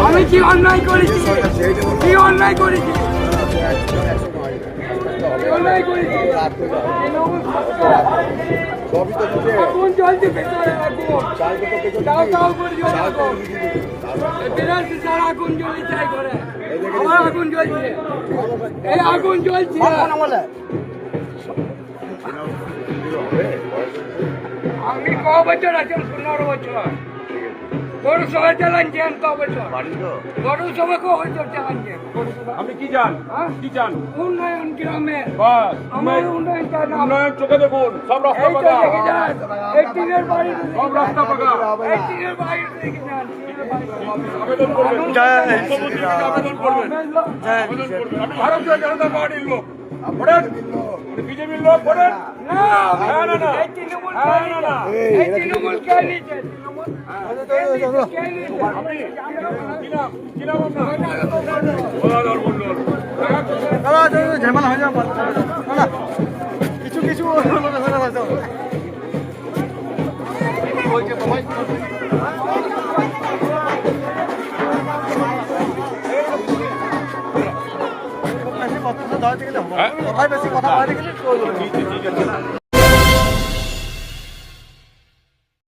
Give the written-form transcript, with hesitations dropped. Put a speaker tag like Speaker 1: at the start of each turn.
Speaker 1: আমি কি অন্যায় করেছি? কি অন্যায় করেছি? অন্যায় করেছি। আগুন জ্বলছে ভেতরে, আগুন জ্বলে চাই করে আমার আগুন জ্বলছে, এই আগুন জ্বলছে। আমি ক বছর আছেন? 15 বছর। গরু সবাই চালাচ্ছেন ক বছর? গরু সবাই ক বছর চালাচ্ছেন?
Speaker 2: আপনি কি চান? কি চান?
Speaker 1: উন্নয়ন গ্রামে
Speaker 2: আমার
Speaker 1: উন্নয়ন চাই না।
Speaker 2: উন্নয়ন চোখে দেখুন, সব রাস্তা
Speaker 1: এই তো
Speaker 2: পাকা,
Speaker 1: দেখে যান, এই টিনের বাড়ি
Speaker 2: সব রাস্তা পাকা।
Speaker 1: এই টিনের বাড়ি দেখে যান, টিনের বাড়ি।
Speaker 2: আবেদন করবেন, মুখ্যমন্ত্রীর কাছে আবেদন করবেন, আবেদন করবেন। আপনি ভারতীয় জনতা পার্টির লোক, পড়েন, বিজেপির লোক পড়েন।
Speaker 1: না,
Speaker 2: না, না, না।
Speaker 1: এই তৃণমূল
Speaker 2: না, না, না।
Speaker 1: এই তৃণমূল কে নিচ্ছে? তৃণমূল কে নিচ্ছে?
Speaker 2: আপনি কি নাম? কি নাম আপনার? গদাধর মণ্ডল।
Speaker 3: ঝামেলা হয়ে যাবে কিছু কিছু কথা বেশি কথা বলে গেলে